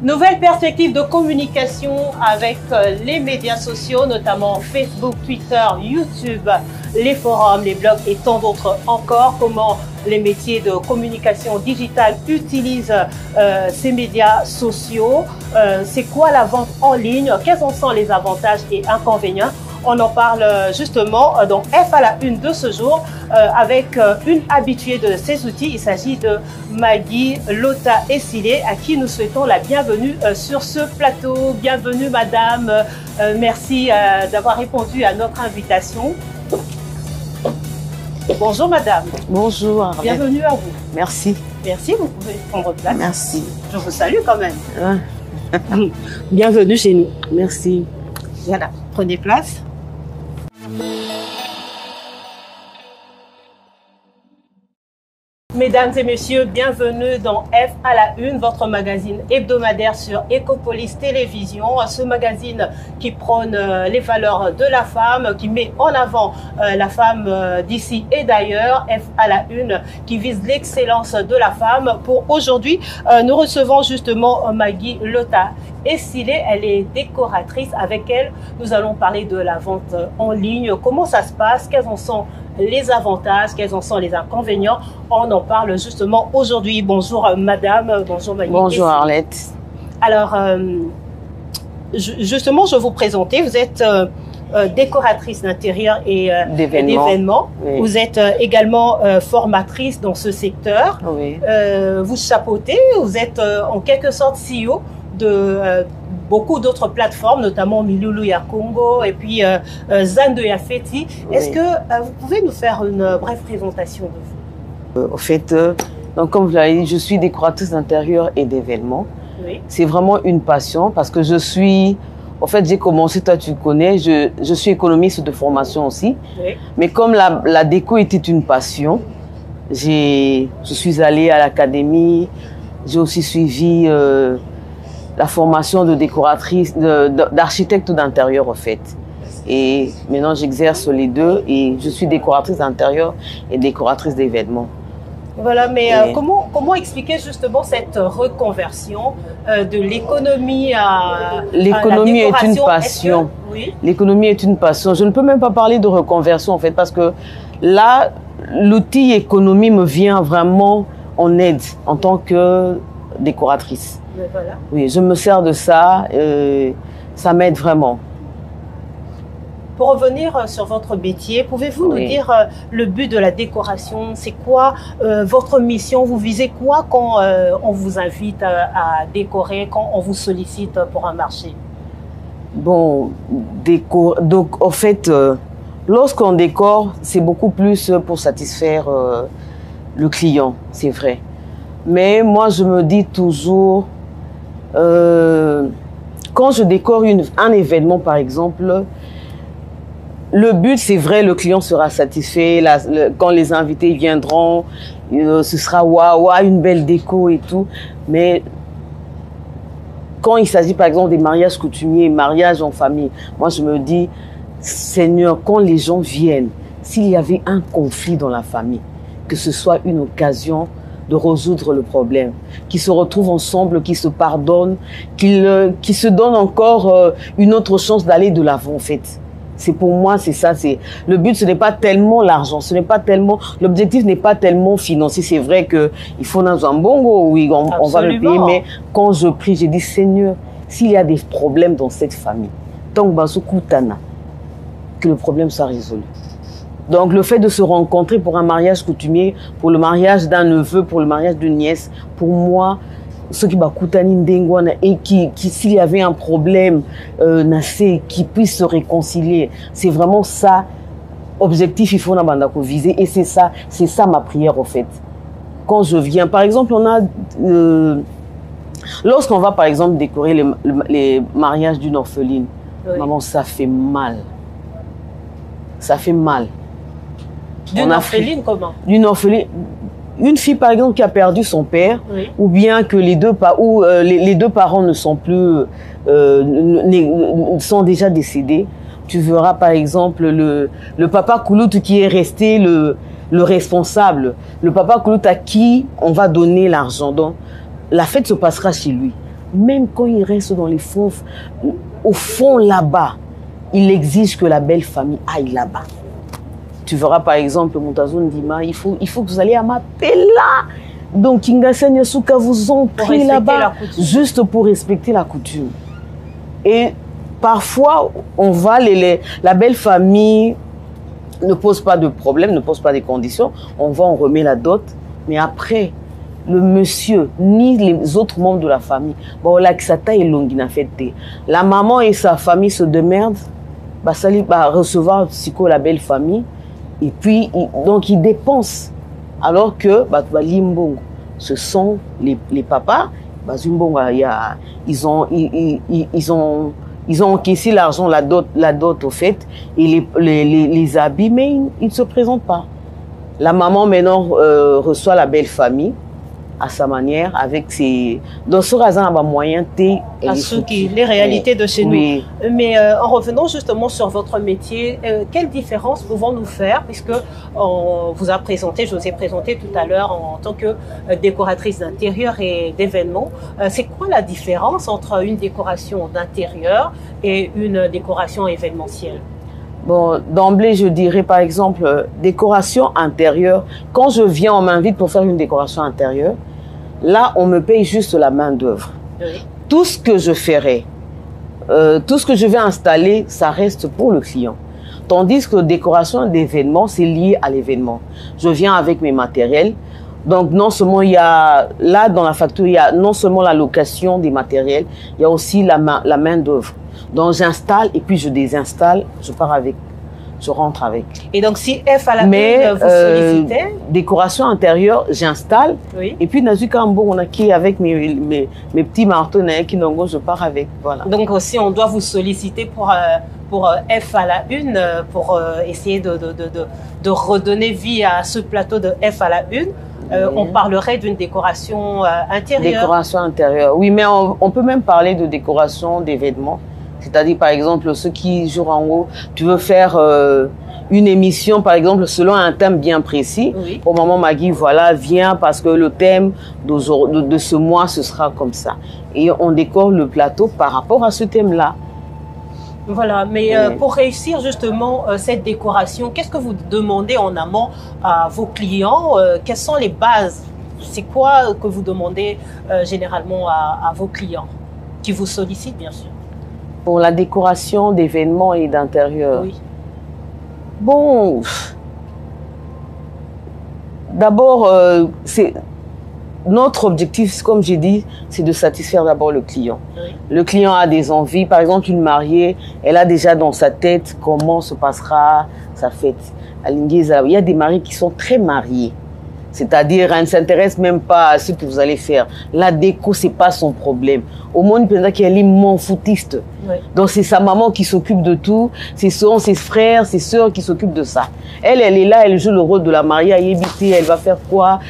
Nouvelle perspective de communication avec les médias sociaux, notamment Facebook, Twitter, YouTube, les forums, les blogs et tant d'autres encore. Comment les métiers de communication digitale utilisent ces médias sociaux. C'est quoi la vente en ligne? Quels en sont les avantages et inconvénients? On en parle justement dans F à la une de ce jour avec une habituée de ces outils. Il s'agit de Maggie Lota Essilé, à qui nous souhaitons la bienvenue sur ce plateau. Bienvenue madame, merci d'avoir répondu à notre invitation. Bonjour madame. Bonjour. Bienvenue à vous. Merci. Merci, vous pouvez prendre place. Merci. Je vous salue quand même. Bienvenue chez nous. Merci. Voilà, prenez place. Mesdames et messieurs, bienvenue dans F à la une, votre magazine hebdomadaire sur Ecopolis Télévision. Ce magazine qui prône les valeurs de la femme, qui met en avant la femme d'ici et d'ailleurs. F à la une qui vise l'excellence de la femme. Pour aujourd'hui, nous recevons justement Maggie Lota Essilé. Elle est décoratrice. Avec elle, nous allons parler de la vente en ligne. Comment ça se passe? Quels en sont les avantages, quels en sont les inconvénients? On en parle justement aujourd'hui. Bonjour madame, bonjour Maggie. Bonjour Arlette. Alors, justement, je vais vous présenter. Vous êtes décoratrice d'intérieur et d'événements. Oui. Vous êtes également formatrice dans ce secteur. Oui. Vous chapeautez, vous êtes en quelque sorte CEO de beaucoup d'autres plateformes, notamment Milulu ya Congo et puis Zando ya Feti. Oui. Est-ce que vous pouvez nous faire une brève présentation de vous? Au fait, donc comme vous l'avez dit, je suis décoratrice d'intérieur et d'événements. Oui. C'est vraiment une passion parce que je suis... En fait, j'ai commencé, toi tu connais, je suis économiste de formation aussi. Oui. Mais comme la déco était une passion, je suis allée à l'académie, j'ai aussi suivi la formation de décoratrice, d'architecte d'intérieur en fait. Et maintenant j'exerce les deux et je suis décoratrice d'intérieur et décoratrice d'événements. Voilà, mais comment expliquer justement cette reconversion de l'économie à l'économie est une passion. Oui. L'économie est une passion. Je ne peux même pas parler de reconversion en fait parce que là, l'outil économie me vient vraiment en aide en tant que décoratrice. Mais voilà. Oui, je me sers de ça, ça m'aide vraiment. Pour revenir sur votre métier, pouvez-vous nous dire le but de la décoration? C'est quoi votre mission? Vous visez quoi quand on vous invite à décorer, quand on vous sollicite pour un marché? Bon, donc en fait, lorsqu'on décore, c'est beaucoup plus pour satisfaire le client, c'est vrai. Mais moi, je me dis toujours, quand je décore un événement, par exemple, le but, c'est vrai, le client sera satisfait. Quand les invités viendront, ce sera waouh, une belle déco et tout. Mais quand il s'agit, par exemple, des mariages coutumiers, mariages en famille, moi, je me dis, Seigneur, quand les gens viennent, s'il y avait un conflit dans la famille, que ce soit une occasion de résoudre le problème, qu'ils se retrouvent ensemble, qu'ils se pardonnent, qu'ils se donnent encore une autre chance d'aller de l'avant, en fait. C'est pour moi, c'est ça. Le but, ce n'est pas tellement l'argent, ce n'est pas tellement, l'objectif n'est pas tellement financier. C'est vrai que il faut dans un bongo, oui, on va le payer, mais quand je prie, je dis Seigneur, s'il y a des problèmes dans cette famille, tant que le problème soit résolu. Donc le fait de se rencontrer pour un mariage coutumier, pour le mariage d'un neveu, pour le mariage d'une nièce, pour moi, ceux qui et qui s'il y avait un problème, qui puissent se réconcilier, c'est vraiment ça objectif il faut viser et c'est ça ma prière en fait. Quand je viens, par exemple, on a lorsqu'on va par exemple décorer les mariages d'une orpheline, oui. Maman, ça fait mal. Ça fait mal. D'une orpheline comment? D'une orpheline. Une fille, par exemple, qui a perdu son père, oui. Ou bien que les deux parents ne sont plus, sont déjà décédés. Tu verras, par exemple, le papa Koulout qui est resté le responsable. Le papa Koulout à qui on va donner l'argent. Donc, la fête se passera chez lui. même quand il reste dans les fonds, au fond là-bas, il exige que la belle famille aille là-bas. Tu verras par exemple, Moutazo Ndima, il faut que vous alliez à Mapela. Donc, Kingassia Nyasuka vous ont pris là-bas juste pour respecter la coutume. Et parfois, on va, la belle famille ne pose pas de problème, ne pose pas de conditions. On va, on remet la dot. Mais après, le monsieur, ni les autres membres de la famille, bon, là, la maman et sa famille se démerdent, ça va recevoir la belle famille. Et puis, donc, ils dépensent. Alors que, ce sont les papas, ils ont encaissé l'argent, la dot au fait, et les habits, mais ils ne se présentent pas. La maman maintenant reçoit la belle famille à sa manière, avec ses... Dans ce raison, il y a moyen de... les réalités de chez nous. Mais en revenant justement sur votre métier, quelle différence pouvons-nous faire, puisque on vous a présenté, je vous ai présenté tout à l'heure en tant que décoratrice d'intérieur et d'événements. C'est quoi la différence entre une décoration d'intérieur et une décoration événementielle? Bon, d'emblée, je dirais par exemple, décoration intérieure. Quand je viens, on m'invite pour faire une décoration intérieure. Là, on me paye juste la main d'œuvre. Oui. Tout ce que je ferai, tout ce que je vais installer, ça reste pour le client. Tandis que décoration d'événement, c'est lié à l'événement. Je viens avec mes matériels. Donc, non seulement il y a, là, dans la facture, il y a non seulement la location des matériels, il y a aussi la main d'œuvre. Donc, j'installe et puis je désinstalle, je pars avec, je rentre avec. Et donc, si F à la une vous sollicitez? Décoration intérieure, j'installe. Oui. Et puis, on a qui avec mes petits marteaux, je pars avec. Voilà. Donc, aussi, on doit vous solliciter pour F à la une, pour essayer de redonner vie à ce plateau de F à la une. On parlerait d'une décoration intérieure. Décoration intérieure, oui, mais on peut même parler de décoration d'événements. C'est-à-dire, par exemple, ceux qui jouent en haut, tu veux faire une émission, par exemple, selon un thème bien précis. Oui. Au moment, Maggie, voilà, viens parce que le thème de ce mois, ce sera comme ça. Et on décore le plateau par rapport à ce thème-là. Voilà, mais pour réussir justement cette décoration, qu'est-ce que vous demandez en amont à vos clients? Quelles sont les bases? C'est quoi que vous demandez généralement à vos clients qui vous sollicitent, bien sûr? Pour la décoration d'événements et d'intérieur. Oui. Bon, d'abord, notre objectif, comme j'ai dit, c'est de satisfaire d'abord le client. Oui. Le client a des envies. Par exemple, une mariée, elle a déjà dans sa tête comment se passera sa fête. Il y a des mariés qui sont très mariés. C'est-à-dire, elle ne s'intéresse même pas à ce que vous allez faire. La déco, c'est pas son problème. Au monde, il y a l'immense foutiste. Oui. Donc, c'est sa maman qui s'occupe de tout. Ce sont ses frères, ses sœurs qui s'occupent de ça. Elle est là, elle joue le rôle de la mariée à Yébité. Elle va faire quoi?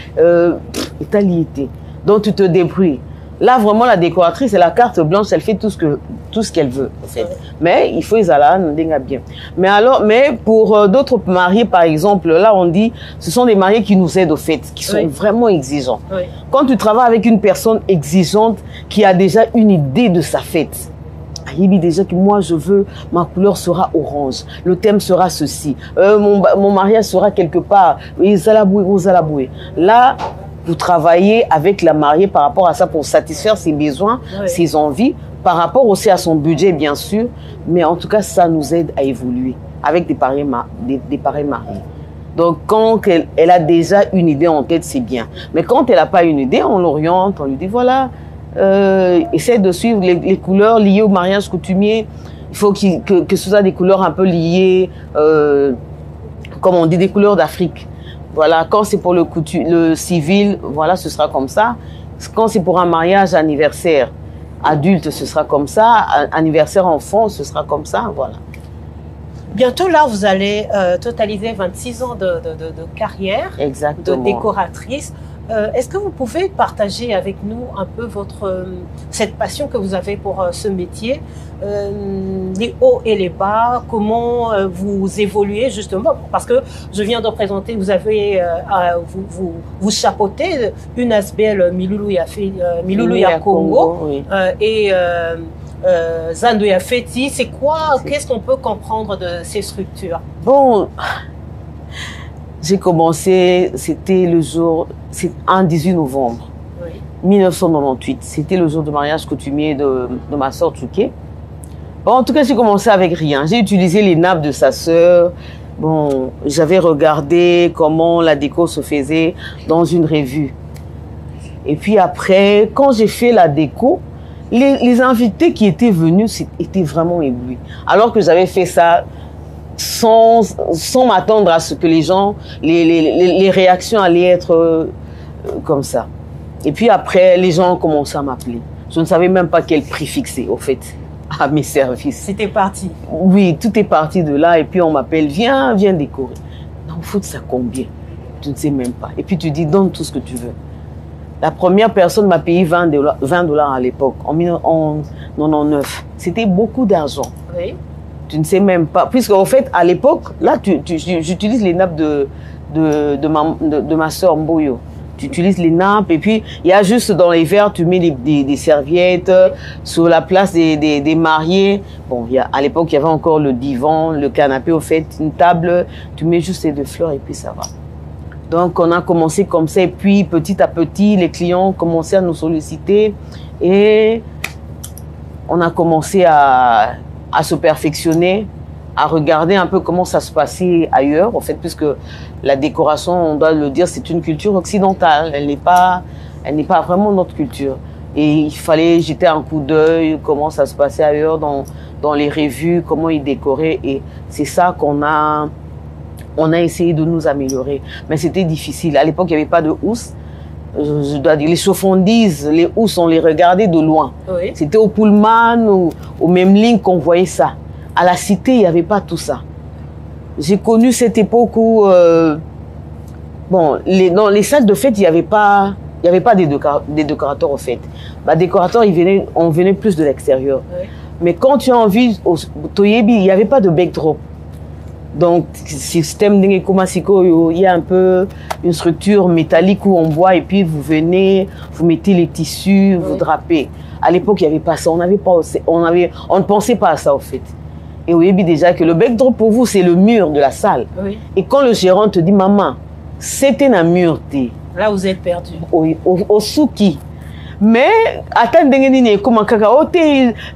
Italiété. Donc, tu te débrouilles. Là, vraiment, la décoratrice, elle a la carte blanche, elle fait tout ce qu'elle veut. En fait. Mais il faut les aller bien. Mais pour d'autres mariés, par exemple, là, on dit, ce sont des mariés qui nous aident au fait, qui sont vraiment exigeants. Oui. Quand tu travailles avec une personne exigeante qui a déjà une idée de sa fête, il dit déjà que moi, je veux, ma couleur sera orange, le thème sera ceci, mon mariage sera quelque part, là, vous travaillez avec la mariée par rapport à ça pour satisfaire ses besoins, ses envies, par rapport aussi à son budget, bien sûr. Mais en tout cas, ça nous aide à évoluer avec des pareils mariés. Donc, quand elle a déjà une idée en tête, c'est bien. Mais quand elle n'a pas une idée, on l'oriente, on lui dit, voilà, essaie de suivre les couleurs liées au mariage coutumier. Il faut que ce soit des couleurs un peu liées, comme on dit, des couleurs d'Afrique. Voilà, quand c'est pour le civil, voilà, ce sera comme ça. Quand c'est pour un mariage anniversaire adulte, ce sera comme ça. Anniversaire enfant, ce sera comme ça, voilà. Bientôt, là, vous allez totaliser 26 ans de carrière. Exactement. De décoratrice. Est-ce que vous pouvez partager avec nous un peu cette passion que vous avez pour ce métier, les hauts et les bas, comment vous évoluez justement, parce que je viens de présenter, vous avez, vous chapeautez une ASBL Miluluya Congo, oui. Et Zandoya Feti, c'est quoi, qu'est-ce qu'on peut comprendre de ces structures? Bon, j'ai commencé, c'était le jour, c'est un 18 novembre, oui. 1998. C'était le jour de mariage coutumier de ma soeur Tchouké. Bon, en tout cas, j'ai commencé avec rien. J'ai utilisé les nappes de sa sœur. Bon, j'avais regardé comment la déco se faisait dans une revue. Et puis après, quand j'ai fait la déco, les invités qui étaient venus étaient vraiment éblouis. Alors que j'avais fait ça sans m'attendre à ce que les gens, les réactions allaient être comme ça. Et puis après, les gens ont commencé à m'appeler. Je ne savais même pas quel prix fixer, au fait, à mes services. C'était parti. Oui, tout est parti de là. Et puis on m'appelle, viens décorer. Non, il faut que ça combien? Tu ne sais même pas. Et puis tu dis, donne tout ce que tu veux. La première personne m'a payé 20 $ à l'époque, en 1999. C'était beaucoup d'argent. Oui. Tu ne sais même pas. Puisque, au fait, à l'époque, là, j'utilise les nappes de ma soeur Mboyo. Tu utilises les nappes et puis, il y a juste dans les verres, tu mets des serviettes sur la place des mariés. Bon, à l'époque, il y avait encore le divan, le canapé, au fait, une table. Tu mets juste des fleurs et puis ça va. Donc, on a commencé comme ça. Et puis, petit à petit, les clients ont commencé à nous solliciter. Et on a commencé à se perfectionner, à regarder un peu comment ça se passait ailleurs, en fait, puisque la décoration, on doit le dire, c'est une culture occidentale. Elle n'est pas vraiment notre culture. Et il fallait jeter un coup d'œil, comment ça se passait ailleurs dans les revues, comment ils décoraient. Et c'est ça qu'on a essayé de nous améliorer. Mais c'était difficile. À l'époque, il n'y avait pas de housse. Je dois dire, les chaufondises, les housses, on les regardait de loin. Oui. C'était au Pullman ou au Memling qu'on voyait ça. À la cité, il n'y avait pas tout ça. J'ai connu cette époque où, bon, dans les salles de fête, il n'y avait pas des décorateurs au fait. Bah, décorateurs, on venait plus de l'extérieur. Oui. Mais quand tu as envie, au Toyebi, il n'y avait pas de backdrop. Donc, système d'Ngekomasiko, il y a un peu une structure métallique où on boit et puis vous venez, vous mettez les tissus, vous drapez. À l'époque, il n'y avait pas ça. On ne pensait pas à ça, au fait. Et vous voyez déjà que le backdrop pour vous, c'est le mur de la salle. Oui. Et quand le gérant te dit, maman, c'était un mur. Là, vous êtes perdu. Oui, au Souki. Mais,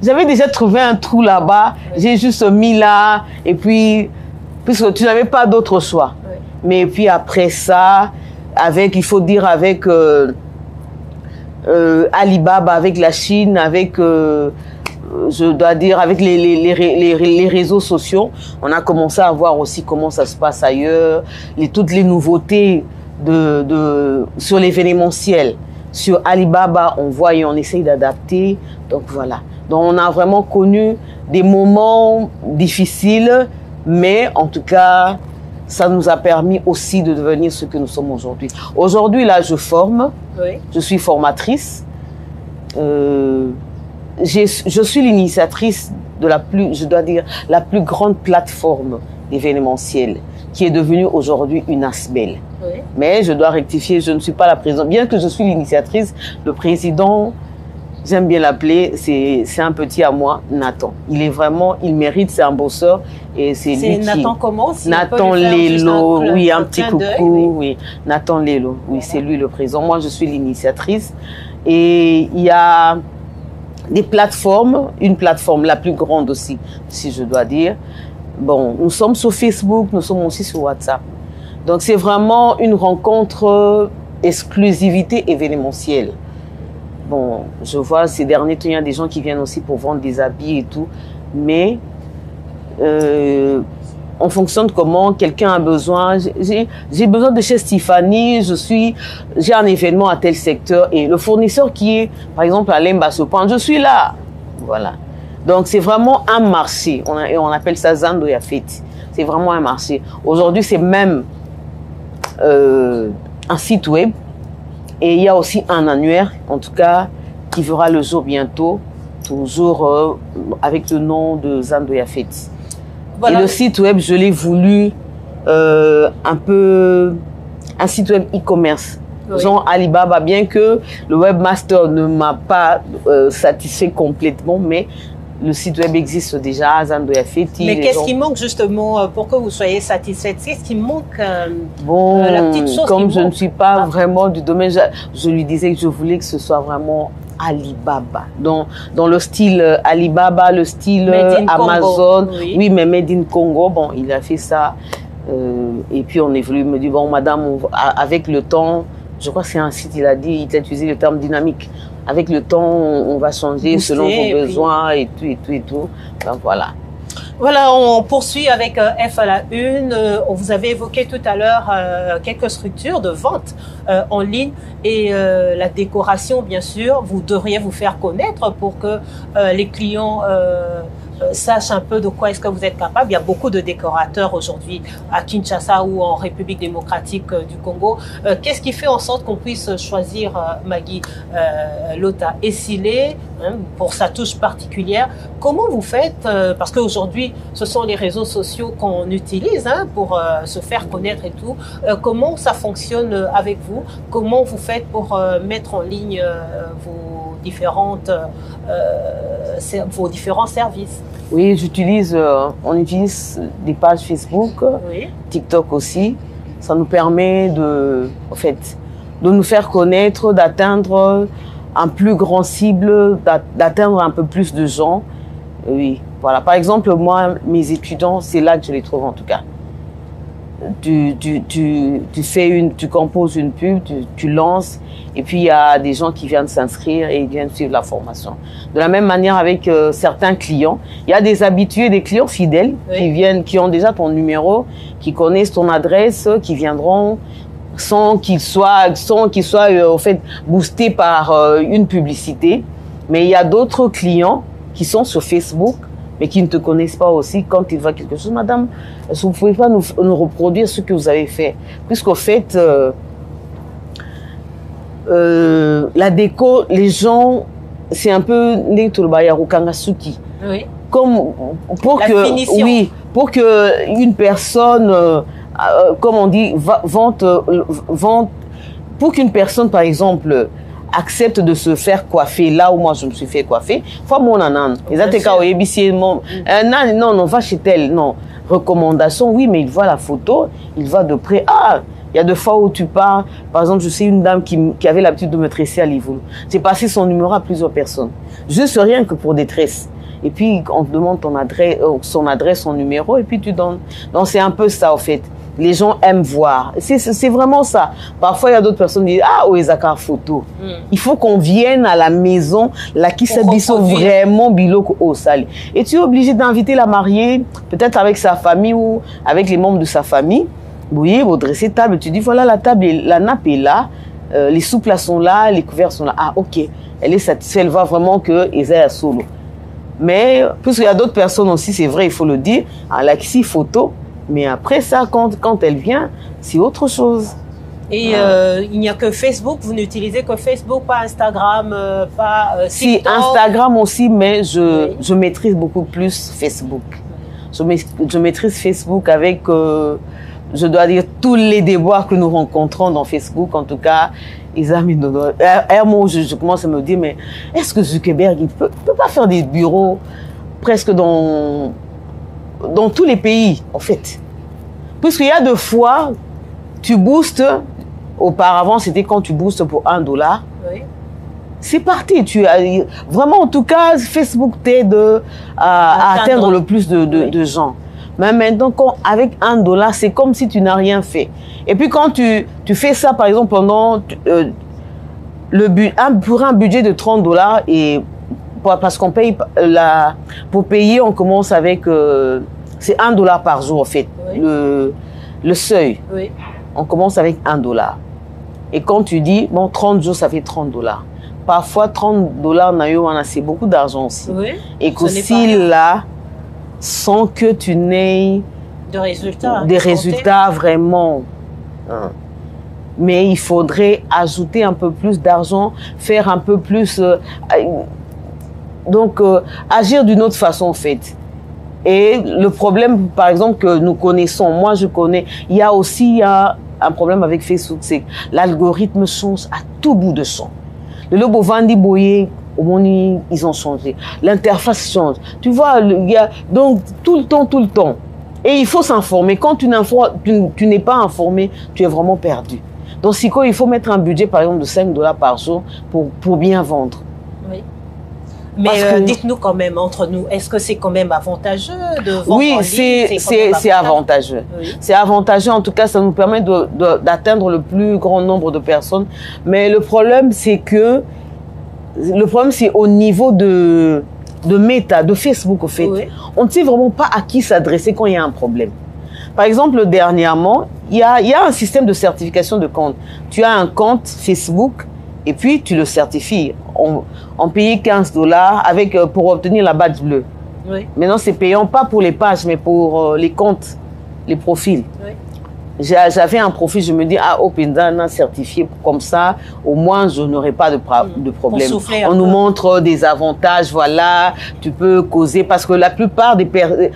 j'avais déjà trouvé un trou là-bas. Oui. J'ai juste mis là. Et puis, puisque tu n'avais pas d'autre choix. Oui. Mais puis après ça, il faut dire avec Alibaba, avec la Chine, avec, je dois dire, avec les réseaux sociaux, on a commencé à voir aussi comment ça se passe ailleurs, toutes les nouveautés sur l'événementiel. Sur Alibaba, on voit et on essaye d'adapter. Donc voilà. Donc on a vraiment connu des moments difficiles, mais en tout cas, ça nous a permis aussi de devenir ce que nous sommes aujourd'hui. Aujourd'hui, là, je forme. Oui. Je suis formatrice. Je suis l'initiatrice de je dois dire, la plus grande plateforme événementielle qui est devenue aujourd'hui une ASBL. Oui. Mais je dois rectifier, je ne suis pas la présidente. Bien que je suis l'initiatrice, le président, j'aime bien l'appeler, c'est un petit à moi, Nathan. Il mérite, c'est un bosseur. Et c'est lui Nathan qui... comment si Nathan Lelo, oui, un petit coucou, oui. Nathan Lelo, oui, voilà. C'est lui le président. Moi, je suis l'initiatrice. Et il y a des plateformes, une plateforme la plus grande aussi, si je dois dire. Bon, nous sommes sur Facebook, nous sommes aussi sur WhatsApp. Donc, c'est vraiment une rencontre exclusivité événementielle. Bon, je vois ces derniers temps, il y a des gens qui viennent aussi pour vendre des habits et tout. Mais on fonctionne comment? Quelqu'un a besoin. J'ai besoin de chez Stéphanie. J'ai un événement à tel secteur. Et le fournisseur qui est, par exemple, à Lemba-Sopan, je suis là. Voilà. Donc, c'est vraiment un marché. On appelle ça Zandoya Feti. C'est vraiment un marché. Aujourd'hui, c'est même un site web Et il y a aussi un annuaire, en tout cas, qui verra le jour bientôt, toujours avec le nom de Zando Yafet. Voilà. Et le site web, je l'ai voulu un peu un site web e-commerce. Oui. Genre Alibaba, bien que le webmaster ne m'a pas satisfait complètement, mais le site web existe déjà, Zando Yafet. Mais qu'est-ce qui manque justement pour que vous soyez satisfaite? Qu'est-ce qui manque bon, la petite chose comme je ne suis pas vraiment du domaine, je lui disais que je voulais que ce soit vraiment Alibaba. Dans le style Alibaba, le style Amazon. Oui, mais Made in Congo. Bon, il a fait ça. Et puis on est venu me dire, bon madame, avec le temps, je crois que c'est un site, il a utilisé le terme dynamique. Avec le temps, on va changer booster, selon vos besoins et tout. Donc voilà. Voilà, on poursuit avec F à la une. Vous avez évoqué tout à l'heure quelques structures de vente en ligne et la décoration, bien sûr. Vous devriez vous faire connaître pour que les clients sachent un peu de quoi est-ce que vous êtes capable. Il y a beaucoup de décorateurs aujourd'hui à Kinshasa ou en République démocratique du Congo. Qu'est-ce qui fait en sorte qu'on puisse choisir Maggie Lota Essilé pour sa touche particulière? Comment vous faites parce qu'aujourd'hui, ce sont les réseaux sociaux qu'on utilise pour se faire connaître et tout. Comment ça fonctionne avec vous? Comment vous faites pour mettre en ligne vos différents services? Oui, on utilise des pages Facebook, oui. TikTok aussi. Ça nous permet de nous faire connaître, d'atteindre un plus grand cible, d'atteindre un peu plus de gens. Oui, voilà. Par exemple, moi, mes étudiants, c'est là que je les trouve en tout cas. Tu composes une pub, tu lances, et puis il y a des gens qui viennent s'inscrire et ils viennent suivre la formation. De la même manière avec certains clients, il y a des habitués, des clients fidèles oui. qui ont déjà ton numéro, qui connaissent ton adresse, qui viendront sans qu'ils soient au fait boostés par une publicité. Mais il y a d'autres clients qui sont sur Facebook, mais qui ne te connaissent pas aussi. Quand il va quelque chose, madame, est-ce que vous ne pouvez pas nous reproduire ce que vous avez fait? Puisqu'au fait, la déco, les gens, c'est un peu Kangasuki. Oui. Comme pour que, oui, pour que une personne, comme on dit, vente, pour qu'une personne, par exemple, accepte de se faire coiffer là où moi je me suis fait coiffer. Faut mon anan. Non, va chez elle. Non. Recommandation, oui, mais il voit la photo, il va de près. Ah, il y a des fois où tu pars. Par exemple, je sais une dame qui avait l'habitude de me tresser à Livourne. J'ai passé son numéro à plusieurs personnes. Juste rien que pour des tresses. Et puis, on te demande son adresse, son numéro, et puis tu donnes. Donc, c'est un peu ça, au fait. Les gens aiment voir. C'est vraiment ça. Parfois, il y a d'autres personnes qui disent, ah, oui, Zakar photo. Il faut qu'on vienne à la maison, là, qui s'habille vraiment biloko au sale. Et tu es obligé d'inviter la mariée, peut-être avec sa famille ou avec les membres de sa famille. Vous voyez, vous dressez table, tu dis, voilà, la table, la nappe est là, les soupes là sont là, les couverts sont là. Ah, ok. Elle est satisfaite, elle voit vraiment que ils aient à solo. Mais, puisqu'il y a d'autres personnes aussi, c'est vrai, il faut le dire, à la photo. Mais après ça, quand elle vient, c'est autre chose. Et il n'y a que Facebook, vous n'utilisez que Facebook, pas Instagram, pas TikTok? Si, Instagram aussi, mais je maîtrise beaucoup plus Facebook. Je maîtrise Facebook avec, je dois dire, tous les déboires que nous rencontrons dans Facebook. En tout cas, je commence à me dire, mais est-ce que Zuckerberg, il peut pas faire des bureaux presque dans tous les pays, en fait. Puisqu'il y a deux fois, tu boostes, auparavant, c'était quand tu boostes pour $1. Oui. C'est parti. Vraiment, en tout cas, Facebook t'aide à atteindre le plus de gens. Mais maintenant, avec $1, c'est comme si tu n'as rien fait. Et puis, quand tu fais ça, par exemple, pendant pour un budget de $30, et parce qu'on paye pour payer, on commence avec c'est $1 par jour en fait, oui. le seuil. Oui. On commence avec $1. Et quand tu dis bon 30 jours, ça fait $30. Parfois $30 c'est beaucoup d'argent aussi. Oui. Et qu'aussi là, sans que tu n'aies des résultats vraiment. Hein. mais il faudrait ajouter un peu plus d'argent, faire un peu plus... agir d'une autre façon, en fait. Et le problème, par exemple, que nous connaissons, moi je connais, il y a aussi un problème avec Facebook, c'est que l'algorithme change à tout bout de champ. Le lobo Vandi Boye, au monde, ils ont changé. L'interface change. Tu vois, donc tout le temps. Et il faut s'informer. Quand tu n'es pas informé, tu es vraiment perdu. Donc, il faut mettre un budget, par exemple, de $5 par jour pour bien vendre. Oui. Mais dites-nous quand même, entre nous, est-ce que c'est quand même avantageux de vendre en ligne? Oui, c'est avantageux. Oui. C'est avantageux, en tout cas, ça nous permet d'atteindre le plus grand nombre de personnes. Mais le problème, c'est au niveau de Meta, de Facebook, au fait. Oui. On ne sait vraiment pas à qui s'adresser quand il y a un problème. Par exemple, dernièrement, il y a un système de certification de compte. Tu as un compte Facebook et puis tu le certifies. On payait $15 pour obtenir la badge bleue. Oui. Maintenant, c'est payant pas pour les pages, mais pour les comptes, les profils. Oui. J'avais un profil, je me dis, Opendana certifié comme ça, au moins je n'aurai pas de problème. On nous montre des avantages, voilà, tu peux causer, parce que la plupart des personnes,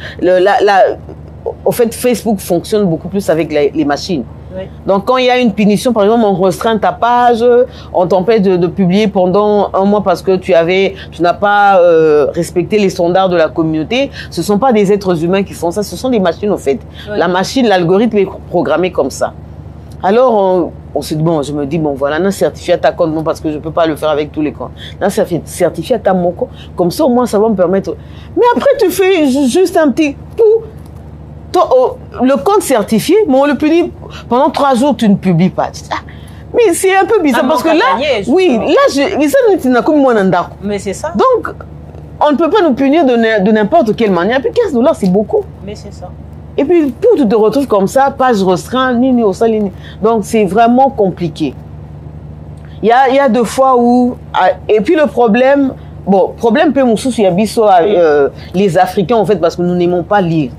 au fait, Facebook fonctionne beaucoup plus avec les machines. Oui. Donc, quand il y a une punition, par exemple, on restreint ta page, on t'empêche de publier pendant un mois parce que tu n'as pas respecté les standards de la communauté. Ce ne sont pas des êtres humains qui font ça, ce sont des machines, en fait. Oui. La machine, l'algorithme est programmé comme ça. Alors, on se dit, je me dis, voilà, non, certifié à ta compte, non, parce que je ne peux pas le faire avec tous les comptes. Non, certifié à ta moko, comme ça, au moins, ça va me permettre. Mais après, tu fais juste un petit coup. Le compte certifié, mais on le publie pendant 3 jours, tu ne publies pas. Mais c'est un peu bizarre parce que là, mais c'est ça. Donc, on ne peut pas nous punir de n'importe quelle manière. Et puis $15, c'est beaucoup. Mais c'est ça. Et puis, pour tu te retrouves comme ça, page restreinte, donc c'est vraiment compliqué. Il y a 2 fois où... Et puis le problème... problème peut m'ousser sur les Africains, en fait, parce que nous n'aimons pas lire.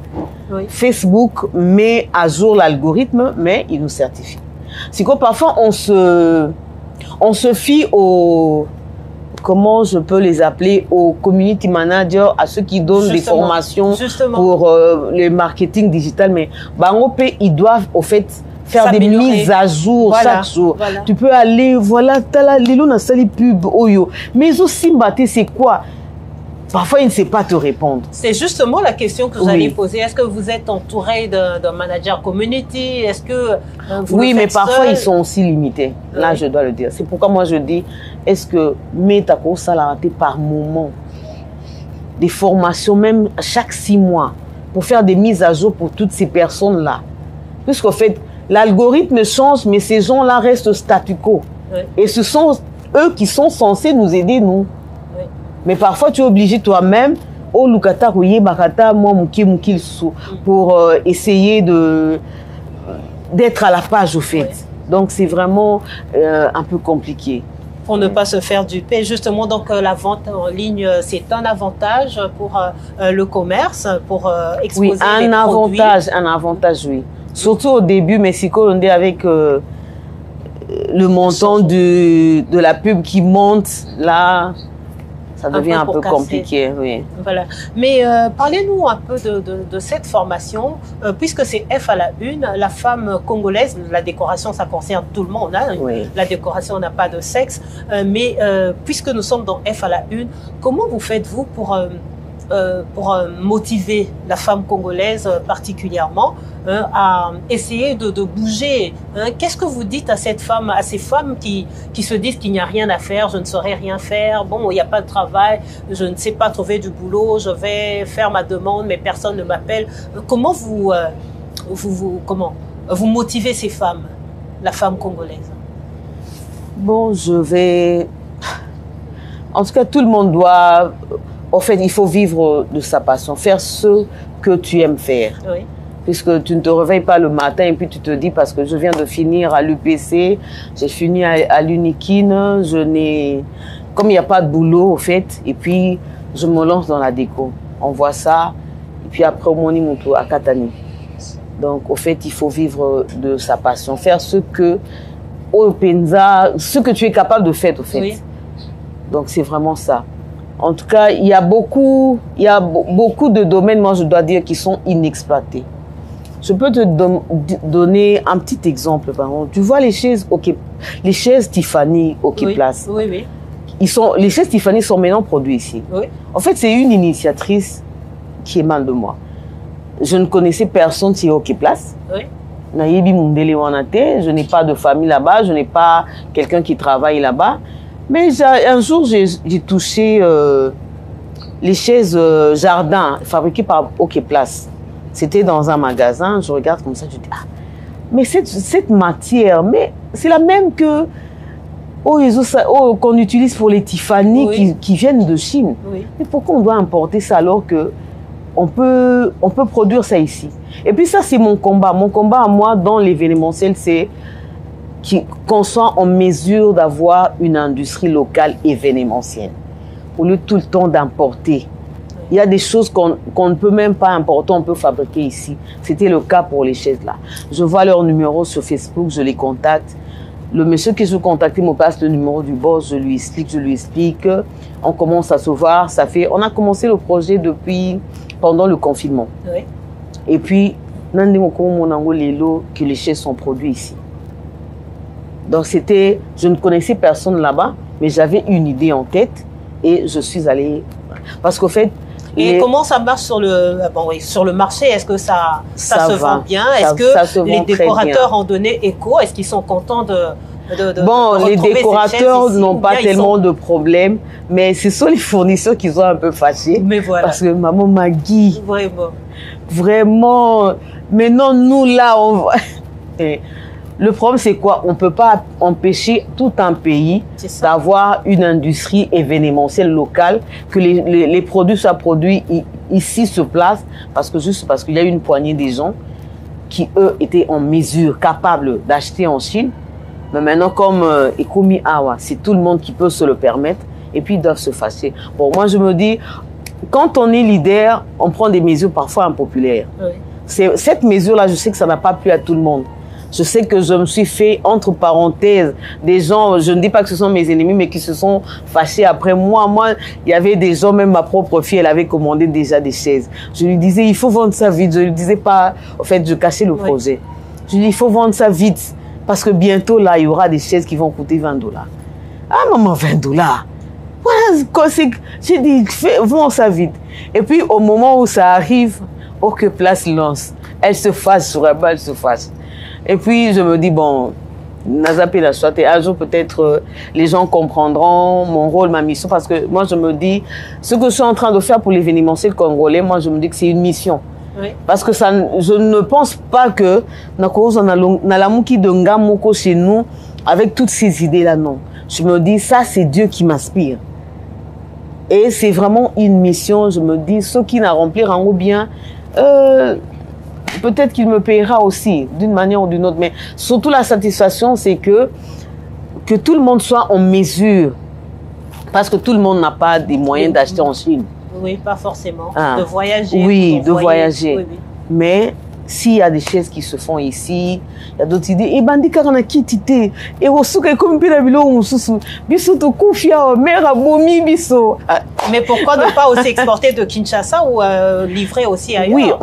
Oui. Facebook met à jour l'algorithme, mais il nous certifie. C'est que parfois, on se fie aux... Comment je peux les appeler? Aux community managers, à ceux qui donnent des formations pour le marketing digital. Mais ils doivent, au fait, faire des mises à jour chaque jour. Voilà. Tu peux aller, voilà, mais aussi, c'est quoi? Parfois, il ne sait pas te répondre. C'est justement la question que vous allez poser. Est-ce que vous êtes entouré d'un manager community? Est-ce que vous oui, mais parfois, ils sont aussi limités. Là, je dois le dire. C'est pourquoi moi, je dis, est-ce que Metako, ça l'a raté par moment? Des formations, même chaque 6 mois, pour faire des mises à jour pour toutes ces personnes-là. Puisqu'en fait, l'algorithme change, mais ces gens-là restent statu quo. Oui. Et ce sont eux qui sont censés nous aider, nous. Oui. Mais parfois, tu es obligé toi-même, pour essayer d'être à la page, au fait. Oui. Donc, c'est vraiment un peu compliqué. Pour ne pas se faire duper. Justement, donc la vente en ligne, c'est un avantage pour le commerce, pour exposer les produits. Un avantage, oui. Surtout au début, Mexico, on est avec le montant de la pub qui monte, là, ça devient un peu compliqué. Oui. Voilà. Mais parlez-nous un peu de cette formation, puisque c'est F à la une, la femme congolaise, la décoration, ça concerne tout le monde. Hein. Oui. La décoration n'a pas de sexe. Mais puisque nous sommes dans F à la une, comment vous faites-vous pour motiver la femme congolaise particulièrement à essayer de bouger? Qu'est-ce que vous dites à ces femmes qui se disent qu'il n'y a rien à faire, je ne saurais rien faire, bon, il n'y a pas de travail, je ne sais pas trouver du boulot, je vais faire ma demande, mais personne ne m'appelle. Comment vous motivez ces femmes, la femme congolaise? Bon, en tout cas, tout le monde doit... En fait, il faut vivre de sa passion, faire ce que tu aimes faire. Oui. Puisque tu ne te réveilles pas le matin et puis tu te dis, parce que je viens de finir à l'UPC, j'ai fini à l'Unikin, comme il n'y a pas de boulot, au fait, et puis je me lance dans la déco. On voit ça, et puis après, au Monimoto, à Katani. Donc, au fait, il faut vivre de sa passion, faire ce que au Penza, ce que tu es capable de faire, au fait. Oui. Donc, c'est vraiment ça. En tout cas, il y a beaucoup de domaines, moi, je dois dire, qui sont inexploités. Je peux te donner un petit exemple, par exemple. Tu vois les chaises Tiffany OK Place. Oui, oui. Les chaises Tiffany sont maintenant produites ici. Oui. En fait, c'est une initiatrice qui émane de moi. Je ne connaissais personne qui est OK Place. Oui. Je n'ai pas de famille là-bas, je n'ai pas quelqu'un qui travaille là-bas. Mais un jour, j'ai touché les chaises jardin fabriquées par OK Place. C'était dans un magasin, je regarde comme ça, je dis, ah, mais cette matière, mais c'est la même que qu'on utilise pour les Tiffany oui. qui viennent de Chine. Oui. Mais pourquoi on doit importer ça alors que on peut produire ça ici? Et puis ça, c'est mon combat. Mon combat à moi dans l'événementiel, c'est qu'on soit en mesure d'avoir une industrie locale événementielle. Au lieu tout le temps d'importer. Il y a des choses qu'on ne peut même pas importer, on peut fabriquer ici. C'était le cas pour les chaises là. Je vois leur numéro sur Facebook, je les contacte. Le monsieur que je contactais me passe le numéro du boss, je lui explique. On commence à se voir. On a commencé le projet pendant le confinement. Oui. Et puis, que les chaises sont produites ici. Donc je ne connaissais personne là-bas, mais j'avais une idée en tête et je suis allée. Parce qu'au fait. Et comment ça marche sur le marché? Est-ce que ça se vend bien? Est-ce que les décorateurs ont donné écho? Est-ce qu'ils sont contents de les décorateurs n'ont pas tellement de problèmes, mais ce sont les fournisseurs qui sont un peu fâchés. Mais voilà. Parce que maman Maggie. Vraiment. Maintenant, nous là, le problème, c'est quoi? On ne peut pas empêcher tout un pays d'avoir une industrie événementielle locale, que les produits soient produits ici sur place, juste parce qu'il y a une poignée de gens qui, eux, étaient en mesure, capables d'acheter en Chine. Mais maintenant, comme Ekumi Awa, c'est tout le monde qui peut se le permettre, et puis ils doivent se fâcher. Bon, moi, je me dis, quand on est leader, on prend des mesures parfois impopulaires. Oui. Cette mesure-là, je sais que ça n'a pas plu à tout le monde. Je sais que je me suis fait, entre parenthèses, des gens, je ne dis pas que ce sont mes ennemis, mais qui se sont fâchés après moi. Moi, il y avait des gens, même ma propre fille, elle avait commandé déjà des chaises. Je lui disais, il faut vendre ça vite. Je ne lui disais pas, en fait, je cachais le projet. Je lui dis, il faut vendre ça vite. Parce que bientôt, là, il y aura des chaises qui vont coûter $20. Ah, maman, $20. Voilà, j'ai dit, vends ça vite. Et puis, au moment où ça arrive, OK Place lance. Elle se fâche sur la balle, elle se fâche. Et puis, je me dis, bon, un jour, peut-être, les gens comprendront mon rôle, ma mission. Parce que moi, je me dis, ce que je suis en train de faire pour l'événementiel congolais, moi, je me dis que c'est une mission. Oui. Parce que je ne pense pas que chez nous, avec toutes ces idées-là, non. Je me dis, ça, c'est Dieu qui m'inspire. Et c'est vraiment une mission. Je me dis, ceux qui la rempliront bien, peut-être qu'il me payera aussi, d'une manière ou d'une autre. Mais surtout, la satisfaction, c'est que tout le monde soit en mesure. Parce que tout le monde n'a pas des moyens d'acheter en Chine. Oui, pas forcément. De voyager. Oui, de voyager. Oui, oui. Mais s'il y a des chaises qui se font ici, il y a d'autres idées. Et bandi karana kitite. Et osuka comme pila bilo mususu. Biso to kufia mère bomi biso. Mais pourquoi ne pas aussi exporter de Kinshasa ou livrer aussi ailleurs?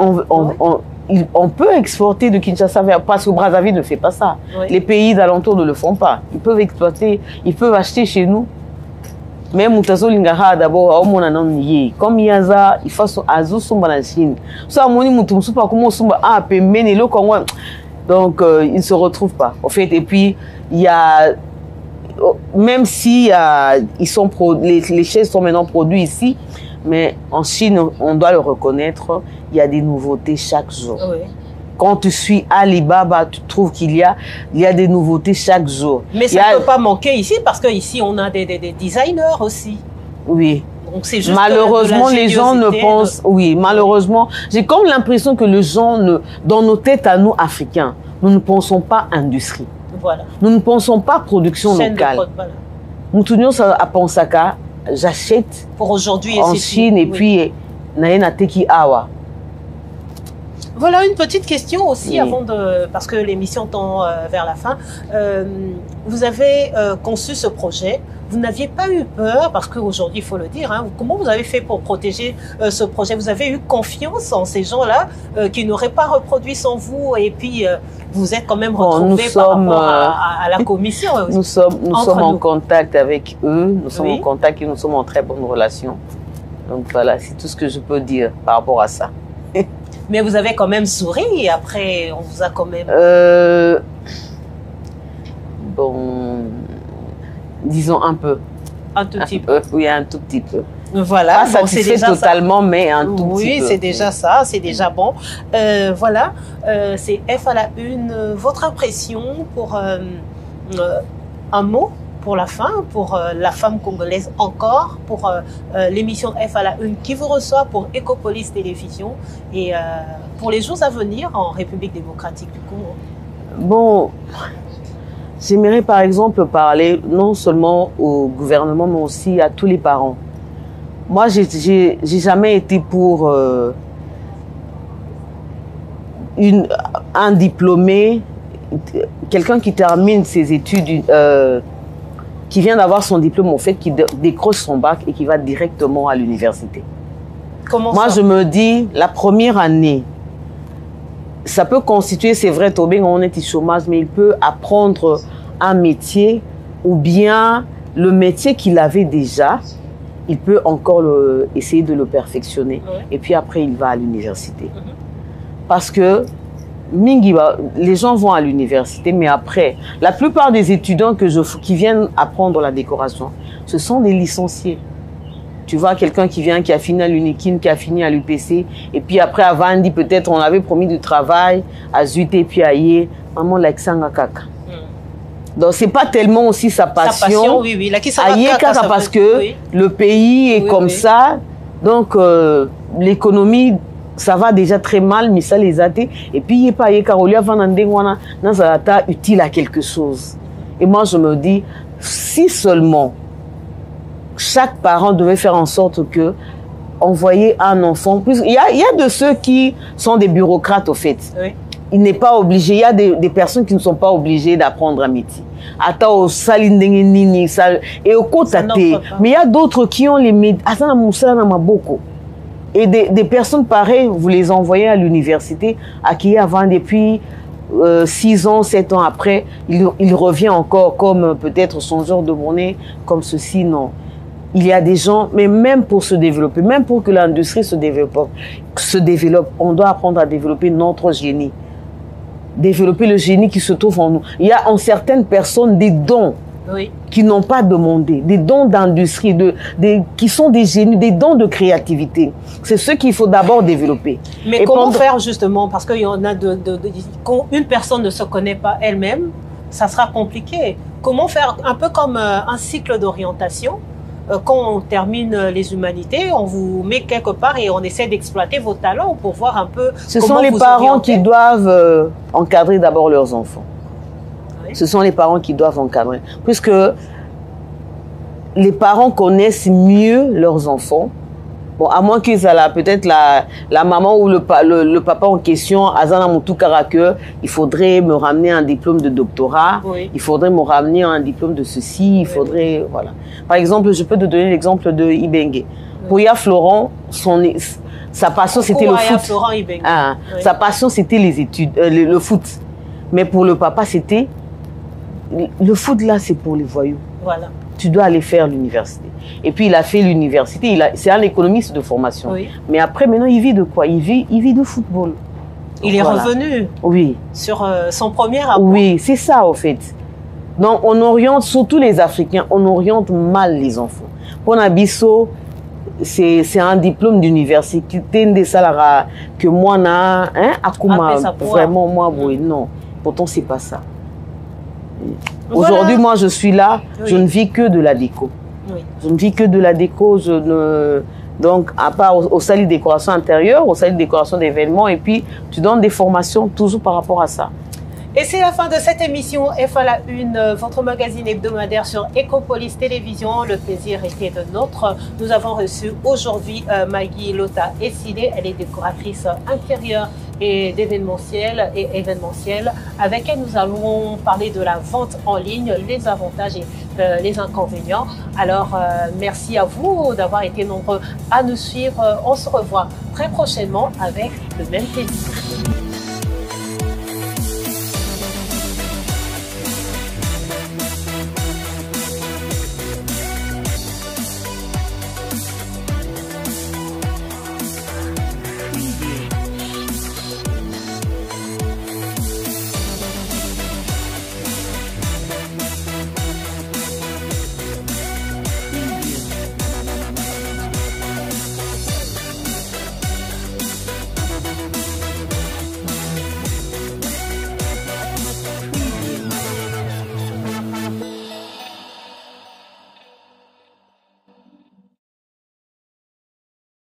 Oui, on peut exporter de Kinshasa parce que Brazzaville ne fait pas ça. Oui. Les pays d'alentour ne le font pas. Ils peuvent exploiter, ils peuvent acheter chez nous. Même Moutazo Lingara d'abord, comme Yaza, il faut Azo Sumba la Chine. Ça, Moni Moutoum Soupa, comment Sumba a Pemene, le Congo. Donc, ils ne se retrouvent pas. En fait, et puis, il y a. Même si les chaises sont maintenant produites ici, mais en Chine, on doit le reconnaître, il y a des nouveautés chaque jour. Oui. Quand tu suis Alibaba, tu trouves qu'il y a des nouveautés chaque jour. Mais ça ne peut pas manquer ici, parce qu'ici, on a des designers aussi. Oui. Donc c'est juste malheureusement, les gens ne pensent... Oui, malheureusement, j'ai comme l'impression que les gens, dans nos têtes à nous, Africains, nous ne pensons pas industrie. Voilà. Nous ne pensons pas production locale. Nous tournions à Pansaka, j'achète pour aujourd'hui en Chine, et puis, Naena Teki Awa. Voilà une petite question aussi, Oui. avant de, parce que l'émission tend vers la fin. Vous avez conçu ce projet. Vous n'aviez pas eu peur, parce qu'aujourd'hui, il faut le dire, hein, comment vous avez fait pour protéger ce projet? Vous avez eu confiance en ces gens-là qui n'auraient pas reproduit sans vous, et puis vous êtes quand même retrouvés par rapport à la commission. Nous sommes en contact avec eux, nous sommes en contact et nous sommes en très bonne relation. Donc voilà, c'est tout ce que je peux dire par rapport à ça. Mais vous avez quand même souri et après, on vous a quand même... Bon, disons un peu. Un tout petit peu. Oui, un tout petit peu. Voilà. Pas satisfait totalement, mais un tout petit peu. Oui, c'est déjà ça, c'est déjà bon. Voilà, c'est F à la une. Votre impression pour un mot pour la fin, pour la femme congolaise encore, pour l'émission F à la une qui vous reçoit pour Ecopolis Télévision et pour les jours à venir en République démocratique du Congo? Bon, j'aimerais par exemple parler non seulement au gouvernement, mais aussi à tous les parents. Moi, j'ai jamais été pour un diplômé, quelqu'un qui termine ses études, qui vient d'avoir son diplôme, au fait, qui décroche son bac et qui va directement à l'université. Moi, je me dis, la première année, ça peut constituer, c'est vrai, Tobin, on est au chômage, mais il peut apprendre un métier ou bien le métier qu'il avait déjà, il peut encore essayer de le perfectionner. Oui. Et puis après, il va à l'université. Parce que les gens vont à l'université, mais après, la plupart des étudiants qui viennent apprendre la décoration, ce sont des licenciés. Tu vois, quelqu'un qui vient, qui a fini à l'UNIKIN, qui a fini à l'UPC, et puis après, avant, on dit peut-être on avait promis du travail à Zuite et puis à Yé, maman, l'accent kaka. Donc, c'est pas tellement aussi sa passion. Oui, oui. À Yé kaka, parce que le pays est comme ça. Donc, l'économie, ça va déjà très mal, mais ça les a été. Et puis, il n'y a pas utile à quelque chose. Et moi, je me dis, si seulement chaque parent devait faire en sorte que envoyer un enfant, il y a de ceux qui sont des bureaucrates au fait. Oui. Il n'est pas obligé, il y a des personnes qui ne sont pas obligées d'apprendre un métier. Et au côté, mais il y a d'autres qui ont les métiers. Et des personnes pareilles, vous les envoyez à l'université, à qui avant, depuis 6 ans, 7 ans après, il revient encore comme peut-être son genre de monnaie, comme ceci, non. Il y a des gens, mais même pour se développer, même pour que l'industrie se développe, on doit apprendre à développer notre génie. Développer le génie qui se trouve en nous. Il y a en certaines personnes des dons qui n'ont pas demandé, des dons d'industrie, qui sont des génies, des dons de créativité. C'est ce qu'il faut d'abord développer. Mais comment faire justement, parce qu'il y en a quand une personne ne se connaît pas elle-même, ça sera compliqué. Comment faire un peu comme un cycle d'orientation? Quand on termine les humanités, on vous met quelque part et on essaie d'exploiter vos talents pour voir un peu. Ce sont les parents qui doivent encadrer d'abord leurs enfants. Oui. Ce sont les parents qui doivent encadrer. Puisque les parents connaissent mieux leurs enfants. Bon, à moins qu'ils aient peut-être la maman ou le papa en question, Azana Moutoukara, il faudrait me ramener un diplôme de doctorat, il faudrait me ramener un diplôme de ceci, il faudrait, voilà. Par exemple, je peux te donner l'exemple de Ibenge. Pour Ya Florent, sa passion c'était le foot. Sa passion c'était les études, le foot. Mais pour le papa, c'était le foot là, c'est pour les voyous. Voilà. Tu dois aller faire l'université. Et puis, il a fait l'université. C'est un économiste de formation. Oui. Mais après, maintenant, il vit de quoi? Il vit de football. Il est revenu sur son premier amour. Oui, c'est ça, au fait. Donc, on oriente, surtout les Africains, on oriente mal les enfants. Pour Nabiso, c'est un diplôme d'université. Que moi, vraiment, moi, non. Pourtant, c'est pas ça. Aujourd'hui, moi, je suis là, je ne vis que de la déco. Je ne vis que de la déco, donc, à part au salle de décoration intérieure, au salle de décoration d'événements, et puis tu donnes des formations toujours par rapport à ça. Et c'est la fin de cette émission F à la une, votre magazine hebdomadaire sur Ecopolis Télévision. Le plaisir était de nôtre. Nous avons reçu aujourd'hui Maggie Lota Essile. Elle est décoratrice intérieure et d'événementiel et événementiel, avec elle nous allons parler de la vente en ligne, les avantages et les inconvénients. Alors, merci à vous d'avoir été nombreux à nous suivre. On se revoit très prochainement avec le même plaisir.